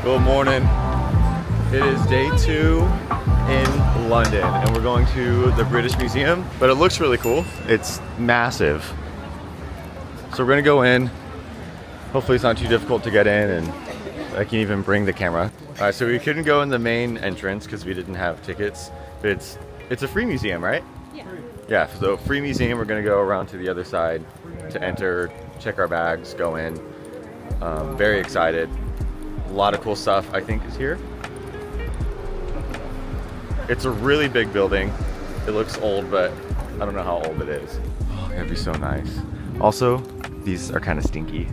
Good morning. It is day 2 in London and we're going to the British Museum, but it looks really cool. It's massive. So we're gonna go in. Hopefully it's not too difficult to get in and I can even bring the camera. All right, so we couldn't go in the main entrance because we didn't have tickets, but it's a free museum, right? Yeah. Yeah, so free museum. We're gonna go around to the other side to enter, check our bags, go in. Very excited. A lot of cool stuff I think is here. It's a really big building. It looks old, but I don't know how old it is. Oh, it'd be so nice. Also, these are kind of stinky,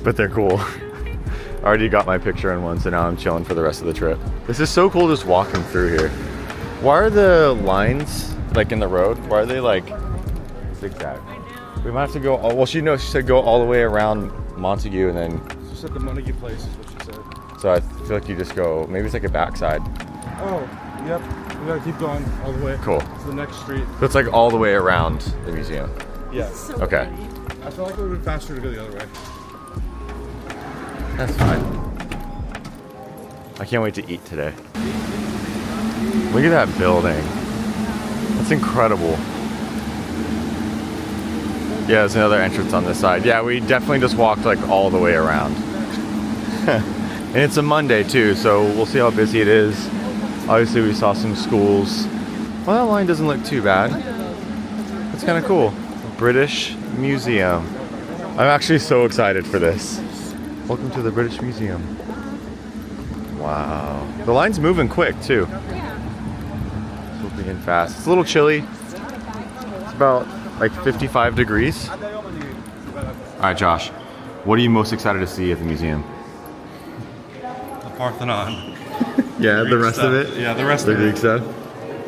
but they're cool. I already got my picture in one, so now I'm chilling for the rest of the trip. This is so cool just walking through here. Why are the lines like in the road? Why are they like zigzag? We might have to go, well she said go all the way around Montague and then. Just at the Montague place is what she said. So I feel like you just go, maybe it's like a backside. Oh, yep. We gotta keep going all the way. Cool. To the next street. So it's like all the way around the museum. Yeah. So Okay. pretty. I feel like it would be faster to go the other way. That's fine. I can't wait to eat today. Look at that building. That's incredible. Yeah, there's another entrance on this side. Yeah, we definitely just walked like all the way around. And it's a Monday too, so we'll see how busy it is. Obviously we saw some schools. Well, that line doesn't look too bad. It's kind of cool. British Museum. I'm actually so excited for this. Welcome to the British Museum. Wow. The line's moving quick too. It's moving in fast. It's a little chilly. It's about like 55 degrees. All right, Josh. What are you most excited to see at the museum? The Parthenon. Yeah, the rest of it? Yeah, the rest The of Greek it. stuff?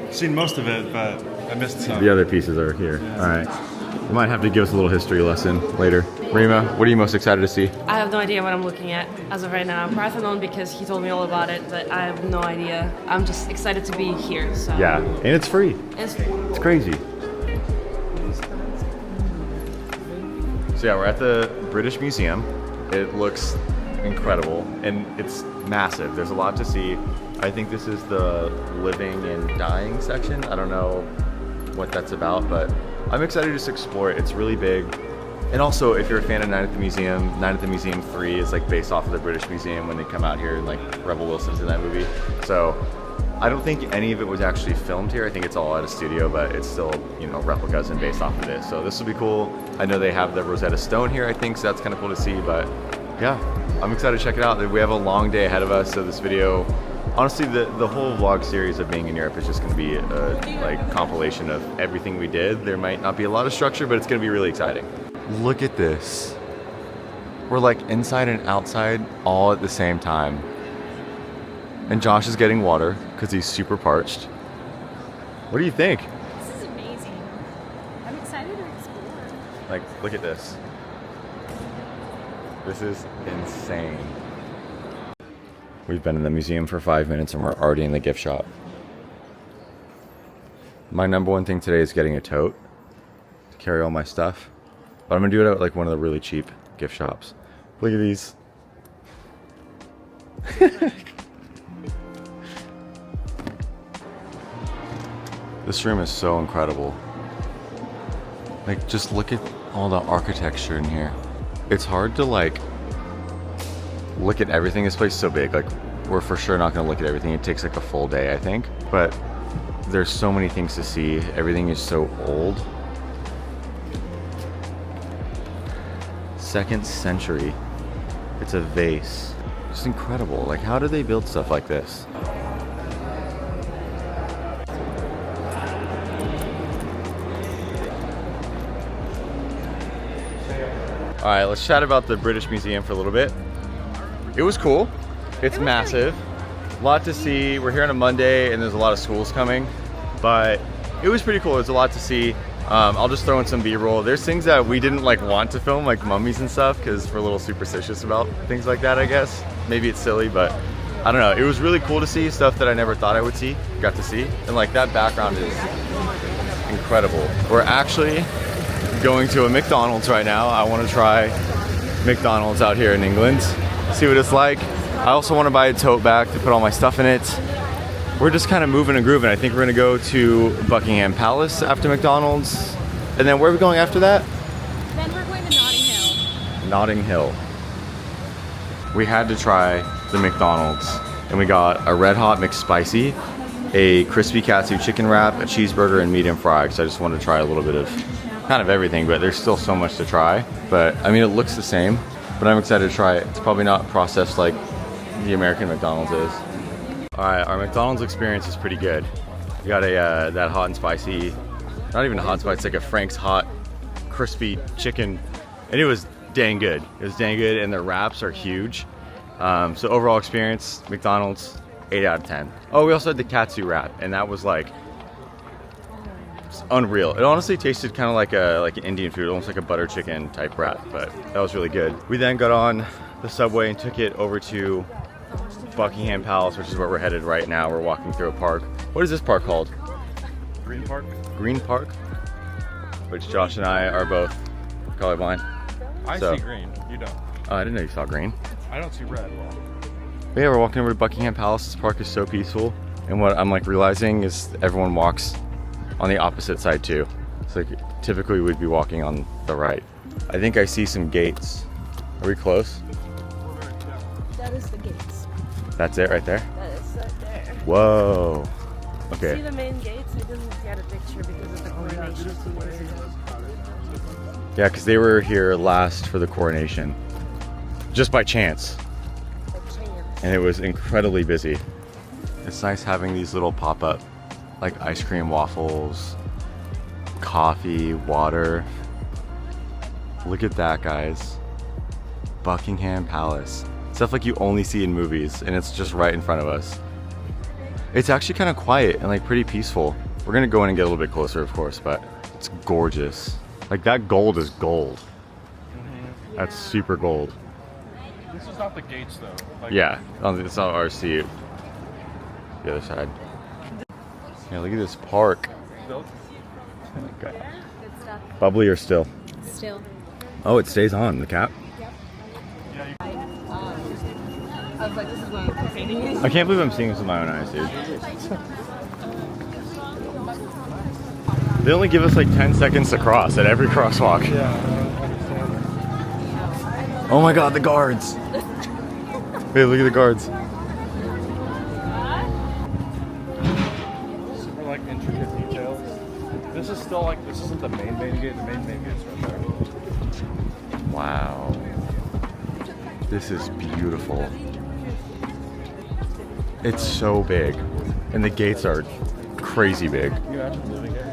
I've seen most of it, but I missed some. The other pieces are here. All right. You might have to give us a little history lesson later. Rima, what are you most excited to see? I have no idea what I'm looking at as of right now. Parthenon because he told me all about it, but I have no idea. I'm just excited to be here. So Yeah, and it's free. It's It's crazy. So yeah, we're at the British Museum. It looks incredible and it's massive. There's a lot to see. I think this is the living and dying section. I don't know what that's about, but I'm excited to just explore it. It's really big. And also, if you're a fan of Night at the Museum, Night at the Museum 3 is like based off of the British Museum when they come out here and like Rebel Wilson's in that movie. So I don't think any of it was actually filmed here. I think it's all at a studio, but it's still, you know, replicas and based off of this. So this will be cool. I know they have the Rosetta Stone here, I think, so that's kind of cool to see, but yeah, I'm excited to check it out. We have a long day ahead of us, so this video, honestly, the whole vlog series of being in Europe is just going to be a like compilation of everything we did. There might not be a lot of structure, but it's going to be really exciting. Look at this. We're like inside and outside all at the same time. And Josh is getting water because he's super parched. What do you think? This is amazing. I'm excited to explore. Like, look at this. This is insane. We've been in the museum for 5 minutes and we're already in the gift shop. My number one thing today is getting a tote to carry all my stuff. But I'm gonna do it at like one of the really cheap gift shops. Look at these. This room is so incredible. Like, just look at all the architecture in here. It's hard to like look at everything. This place is so big. Like, we're for sure not gonna look at everything. It takes like a full day, I think. But there's so many things to see. Everything is so old. 2nd century. It's a vase. It's incredible. Like, how do they build stuff like this? All right, let's chat about the British Museum for a little bit. It was cool. It's massive. A lot to see. We're here on a Monday and there's a lot of schools coming, but it was pretty cool. There's a lot to see. I'll just throw in some B-roll. There's things that we didn't like want to film, like mummies and stuff, because we're a little superstitious about things like that, I guess. Maybe it's silly, but I don't know. It was really cool to see stuff that I never thought I would see, got to see. And like that background is incredible. We're actually going to a McDonald's right now. I want to try McDonald's out here in England. See what it's like. I also want to buy a tote bag to put all my stuff in it. We're just kind of moving and grooving. I think we're gonna go to Buckingham Palace after McDonald's. And then where are we going after that? Then we're going to Notting Hill. Notting Hill. We had to try the McDonald's and we got a Red Hot McSpicy, a crispy katsu chicken wrap, a cheeseburger, and medium fry. So I just wanted to try a little bit of kind of everything, but there's still so much to try. But I mean, it looks the same, but I'm excited to try it. It's probably not processed like the American McDonald's is. All right, our McDonald's experience is pretty good. We got a that hot and spicy, not even a hot spicy, it's like a Frank's hot crispy chicken, and it was dang good. It was dang good, and the wraps are huge. So overall experience, McDonald's, 8 out of 10. Oh, we also had the katsu wrap, and that was like unreal. It honestly tasted kind of like an Indian food, almost like a butter chicken type wrap, but that was really good. We then got on the subway and took it over to Buckingham Palace, which is where we're headed right now. We're walking through a park. What is this park called? Green Park? Green Park, which Josh and I are both colorblind. I So- see green. You don't. Oh, I didn't know you saw green. I don't see red. But yeah, we're walking over to Buckingham Palace. This park is so peaceful. And what I'm like realizing is everyone walks on the opposite side too. So like typically we'd be walking on the right. I think I see some gates. Are we close? That is the gates. That's it right there? That is right there. Whoa. See Okay. the main gates? I didn't get a picture because of the coronation 2 years ago. Yeah, because they were here last for the coronation. Just by chance. And it was incredibly busy. It's nice having these little pop-up, like ice cream waffles, coffee, water. Look at that, guys. Buckingham Palace. Stuff like you only see in movies, and it's just right in front of us. It's actually kind of quiet and like pretty peaceful. We're gonna go in and get a little bit closer, of course, but it's gorgeous. Like that gold is gold. That's super gold. This is not the gates though. Like, Yeah, it's not our seat. The other side. Yeah, look at this park. Built. Okay. Good stuff. Bubbly or still? Still. Oh, it stays on, the cap. I was like, this is what I'm painting. I can't believe I'm seeing this with my own eyes, dude. They only give us like 10 seconds to cross at every crosswalk. Yeah, I understand. Oh my god, the guards. Hey, look at the guards. Super like intricate details. This is still like, this isn't the main gate. The main gate's right there. Wow. This is beautiful. It's so big. And the gates are crazy big. Can you imagine living here?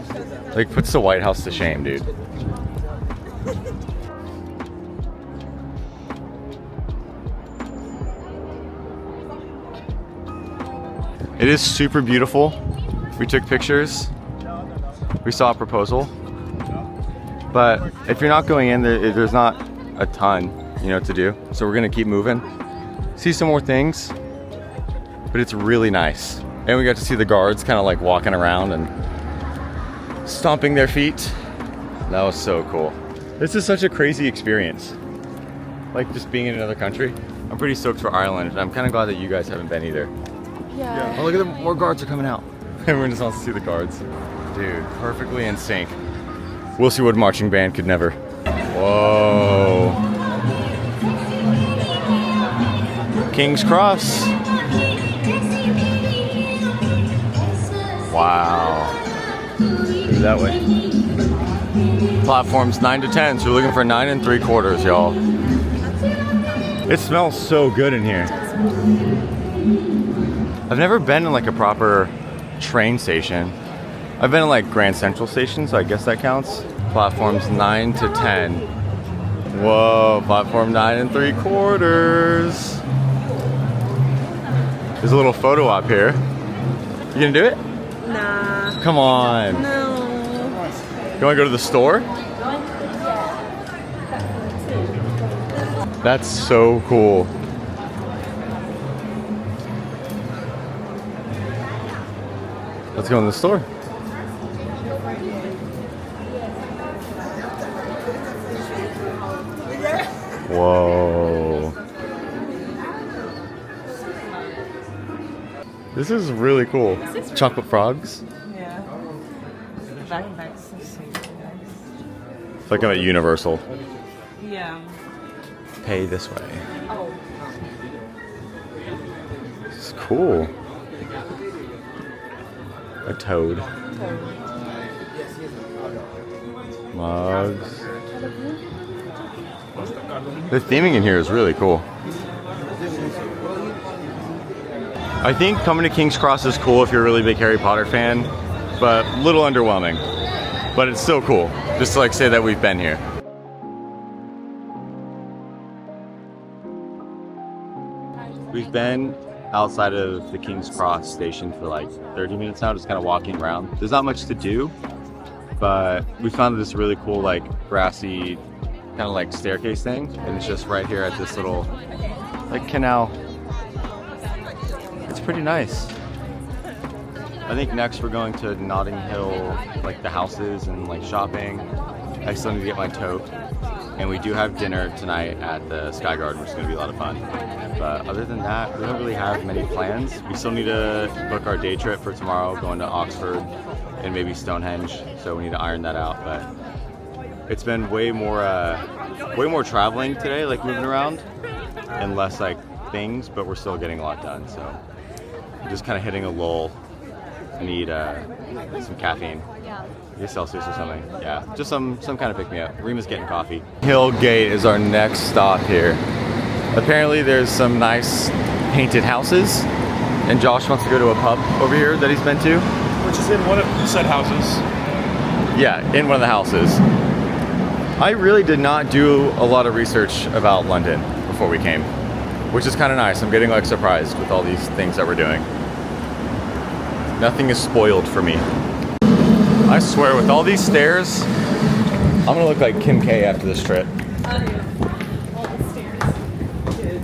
Like, puts the White House to shame, dude. It is super beautiful. We took pictures. We saw a proposal. But if you're not going in, there's not a ton, to do. So we're gonna keep moving. See some more things. But it's really nice. And we got to see the guards kind of like walking around and stomping their feet. That was so cool. This is such a crazy experience. Like just being in another country. I'm pretty stoked for Ireland. And I'm kind of glad that you guys haven't been either. Yeah. Oh, look at them. More guards are coming out. Everyone just wants to see the guards. Dude, perfectly in sync. We'll see what marching band could never. Whoa. King's Cross. Wow. Maybe that way. Platforms 9 to 10, so we're looking for 9 3/4, y'all. It smells so good in here. I've never been in like a proper train station. I've been in like Grand Central Station, so I guess that counts. Platforms 9 to 10. Whoa, platform 9 3/4. There's a little photo op here. You gonna do it? Nah. Come on. No. You wanna go to the store? That's so cool. Let's go in the store. Whoa. This is really cool. Chocolate frogs. Yeah. Backpacks. It's like I'm at Universal. Yeah. Pay this way. Oh. It's cool. A toad. Mugs. The theming in here is really cool. I think coming to King's Cross is cool if you're a really big Harry Potter fan, but a little underwhelming. But it's still cool, just to like say that we've been here. We've been outside of the King's Cross station for like 30 minutes now, just kind of walking around. There's not much to do, but we found this really cool like grassy kind of like staircase thing, and it's just right here at this little like canal. It's pretty nice. I think next we're going to Notting Hill, like the houses and like shopping. I still need to get my tote. And we do have dinner tonight at the Sky Garden, which is going to be a lot of fun. But other than that, we don't really have many plans. We still need to book our day trip for tomorrow, going to Oxford and maybe Stonehenge. So we need to iron that out. But it's been way more traveling today, like moving around, and less like things. But we're still getting a lot done. So I'm just kind of hitting a lull. I need some caffeine. Maybe Celsius or something. Yeah, just some kind of pick me up. Rima's getting coffee. Hill Gate is our next stop here. Apparently there's some nice painted houses, and Josh wants to go to a pub over here that he's been to. Which is in one of said houses. Yeah, in one of the houses. I really did not do a lot of research about London before we came, which is kind of nice. I'm getting like surprised with all these things that we're doing. Nothing is spoiled for me. I swear, with all these stairs, I'm gonna look like Kim K after this trip. All the stairs. Good.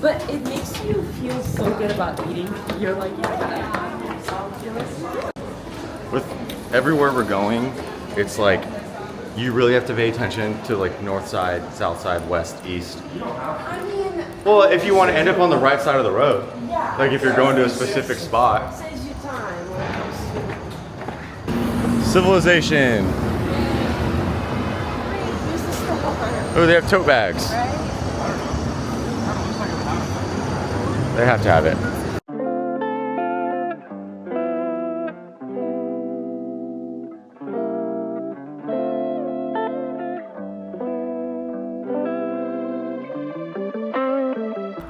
But it makes you feel so good about eating. You're like, yeah. With everywhere we're going, it's like you really have to pay attention to like north side, south side, west, east. I mean, Well, if you want to end up on the right side of the road, like if you're going to a specific spot. saves you time. Civilization. Oh, they have tote bags. They have to have it.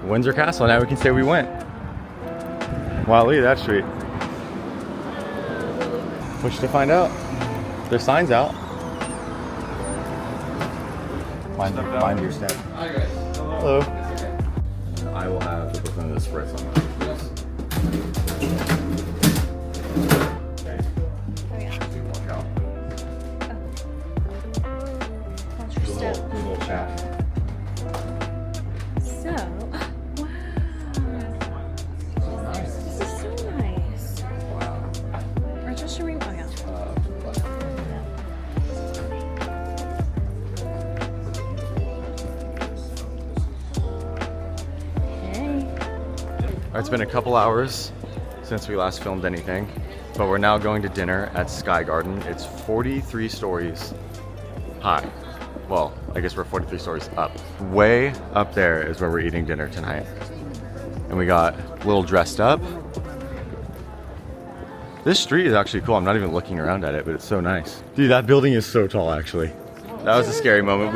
Windsor Castle, now we can say we went. Wow, look at that street. Push to find out. There's signs out. Mind your step. Hello. I will have the Brooklyn Espresso. Watch out. Do a little chat. So, wow. This is so nice. Wow. Registering. Oh, yeah. It's been a couple hours since we last filmed anything, but we're now going to dinner at Sky Garden. It's 43 stories high. Well, I guess we're 43 stories up. Way up there is where we're eating dinner tonight. And we got a little dressed up. This street is actually cool. I'm not even looking around at it, but it's so nice. Dude, that building is so tall, actually. That was a scary moment.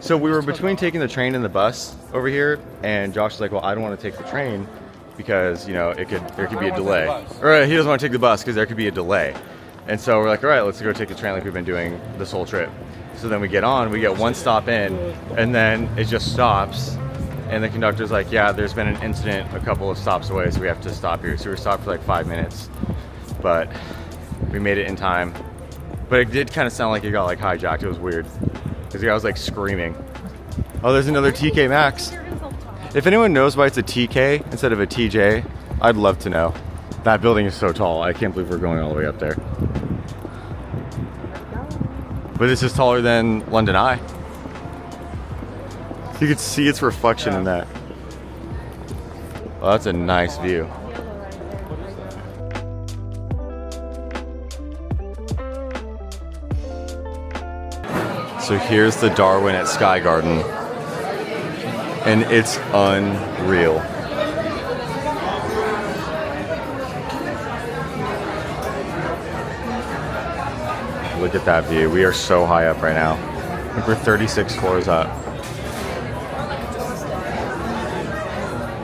So we were between taking the train and the bus over here, and Josh was like, well, I don't want to take the train because, you know, there could be a delay. Or he doesn't want to take the bus because there could be a delay. And so we're like, all right, let's go take the train like we've been doing this whole trip. So then we get one stop in, and then it just stops. And the conductor's like, yeah, there's been an incident a couple of stops away, so we have to stop here. So we stopped for like 5 minutes, but we made it in time. But it did kind of sound like it got like hijacked. It was weird because the guy was like screaming. Oh, there's another TK Maxx. If anyone knows why it's a TK instead of a TJ, I'd love to know. That building is so tall. I can't believe we're going all the way up there. But this is taller than London Eye. You could see its reflection in that. Oh, that's a nice view. So here's the Darwin at Sky Garden. And it's unreal. Look at that view. We are so high up right now. I think we're 36 floors up.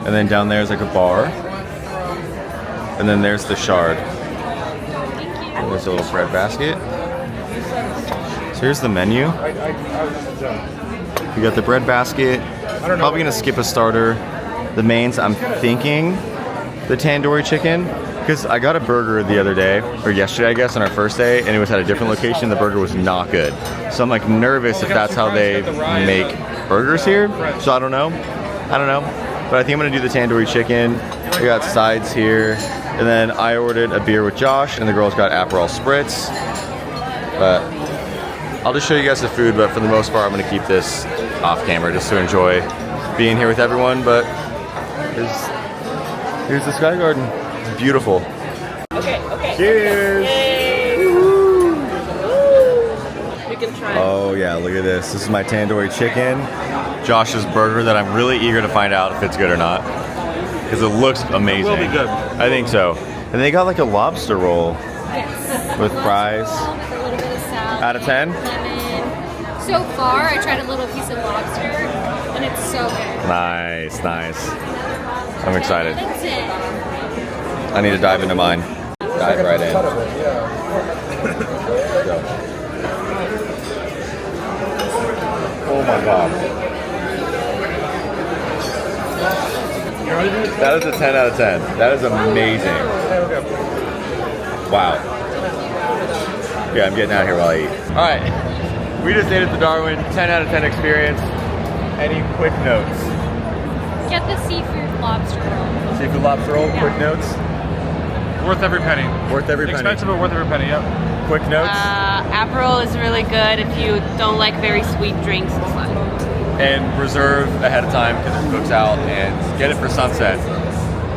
And then down there is like a bar. And then there's the Shard. And there's a little bread basket. So here's the menu. We got the bread basket. Probably gonna skip a starter. The mains, I'm thinking the tandoori chicken. Because I got a burger the other day, or yesterday I guess, on our first day, and it was at a different location. The burger was not good. So I'm like nervous if that's how they make burgers here. So I don't know. But I think I'm gonna do the tandoori chicken. We got sides here. And then I ordered a beer with Josh, and the girls got Aperol Spritz. But I'll just show you guys the food, but for the most part I'm gonna keep this off camera just to enjoy being here with everyone. But here's the Sky Garden. It's beautiful. Okay. Cheers! Yay! We can try. Oh yeah, look at this. This is my tandoori chicken. Josh's burger that I'm really eager to find out if it's good or not. Because it looks amazing. It will be good. I think so. And they got like a lobster roll Yes. with fries. With a little bit of salad. Out of 10? Lemon. So far, I tried a little piece of lobster, and it's so good. Nice. I'm excited. That's it. I need to dive into mine. Dive right in. Go. Oh my god. That is a 10 out of 10. That is amazing. Wow. Yeah, I'm getting out of here while I eat. Alright. We just ate at the Darwin. 10 out of 10 experience. Any quick notes? Get the seafood lobster roll. Seafood lobster roll, quick notes? Worth every penny. Worth every penny. Expensive, but worth every penny, yep. Quick notes? Aperol is really good if you don't like very sweet drinks. It's fine. And reserve ahead of time because it cooks out, and get it for sunset.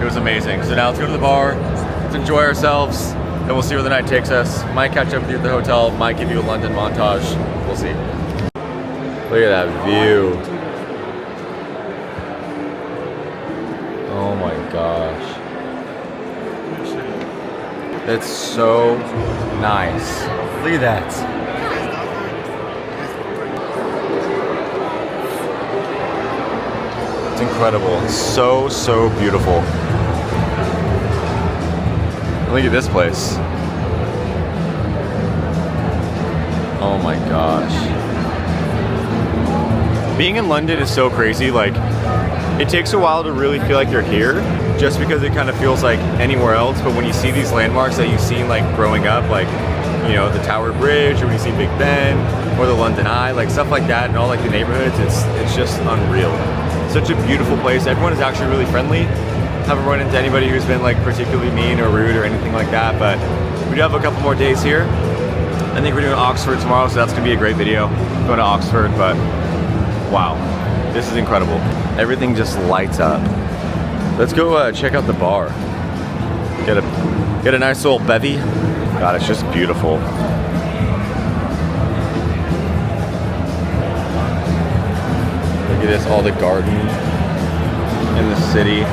It was amazing. So now let's go to the bar, let's enjoy ourselves, and we'll see where the night takes us. Might catch up with you at the hotel, might give you a London montage. We'll see. Look at that view. Oh my gosh. It's so nice. Look at that. It's incredible. It's so beautiful. Look at this place. Oh my gosh. Being in London is so crazy. Like, it takes a while to really feel like you're here, just because it kind of feels like anywhere else. But when you see these landmarks that you've seen like growing up, like, you know, the Tower Bridge, or when you see Big Ben, or the London Eye, like stuff like that, and all like the neighborhoods, it's just unreal. Such a beautiful place. Everyone is actually really friendly. Haven't run into anybody who's been like particularly mean or rude or anything like that. But we do have a couple more days here. I think we're doing Oxford tomorrow, so that's gonna be a great video. Going to Oxford, but wow, this is incredible. Everything just lights up. Let's go check out the bar. Get a nice little bevy. God, it's just beautiful. Look at this, all the gardens in the city.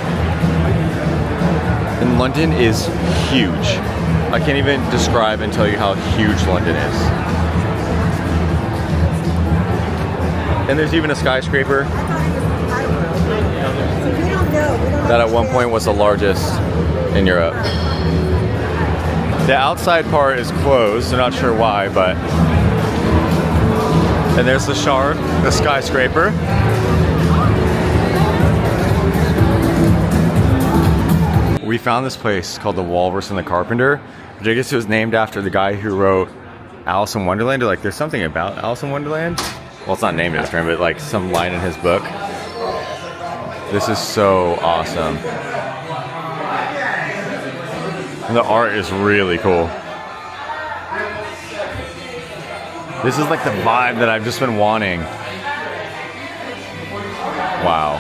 And London is huge. I can't even describe and tell you how huge London is. And there's even a skyscraper that at one point was the largest in Europe. The outside part is closed, I'm not sure why, but... And there's the Shard, the skyscraper. We found this place called the Walrus and the Carpenter, which I guess it was named after the guy who wrote Alice in Wonderland, or like there's something about Alice in Wonderland. Well, it's not named after him, but like some line in his book. This is so awesome. And the art is really cool. This is like the vibe that I've just been wanting. Wow.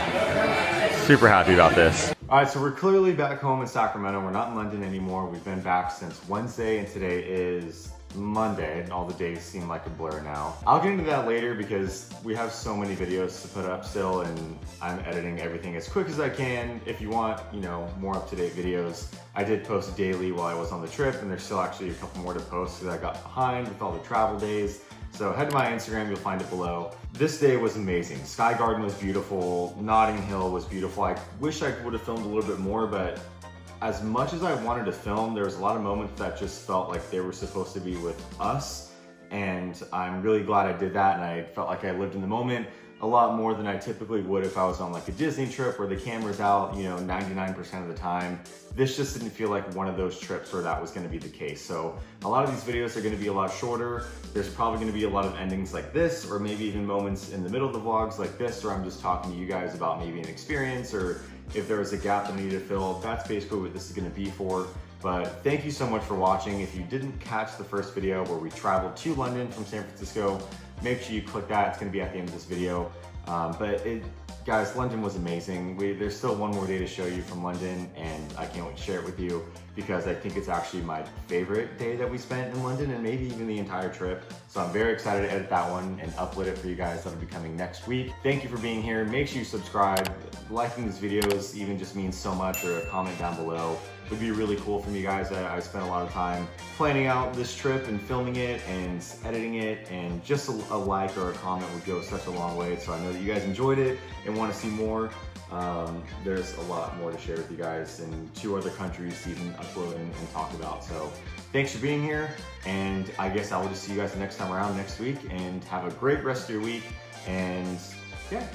Super happy about this. All right, so we're clearly back home in Sacramento. We're not in London anymore. We've been back since Wednesday, and today is Monday, and all the days seem like a blur now. I'll get into that later because we have so many videos to put up still, and I'm editing everything as quick as I can. If you want, you know, more up-to-date videos, I did post daily while I was on the trip, and there's still actually a couple more to post because I got behind with all the travel days. So head to my Instagram, you'll find it below. This day was amazing. Sky Garden was beautiful. Notting Hill was beautiful. I wish I would have filmed a little bit more, but as much as I wanted to film, there was a lot of moments that just felt like they were supposed to be with us. And I'm really glad I did that, and I felt like I lived in the moment a lot more than I typically would if I was on like a Disney trip where the camera's out, you know, 99% of the time. This just didn't feel like one of those trips where that was gonna be the case. So a lot of these videos are gonna be a lot shorter. There's probably gonna be a lot of endings like this, or maybe even moments in the middle of the vlogs like this, where I'm just talking to you guys about maybe an experience, or if there was a gap that I need to fill. That's basically what this is gonna be for. But thank you so much for watching. If you didn't catch the first video where we traveled to London from San Francisco, make sure you click that. It's gonna be at the end of this video. Guys, London was amazing. There's still one more day to show you from London, and I can't wait to share it with you because I think it's actually my favorite day that we spent in London, and maybe even the entire trip. So I'm very excited to edit that one and upload it for you guys. That'll be coming next week. Thank you for being here. Make sure you subscribe. Liking these videos even just means so much, or a comment down below would be really cool from you guys. I spent a lot of time planning out this trip and filming it and editing it, and just a like or a comment would go such a long way. So I know that you guys enjoyed it and want to see more. There's a lot more to share with you guys, and 2 other countries to even upload and talk about. So thanks for being here, and I guess I will just see you guys the next time around next week, and have a great rest of your week. And yeah.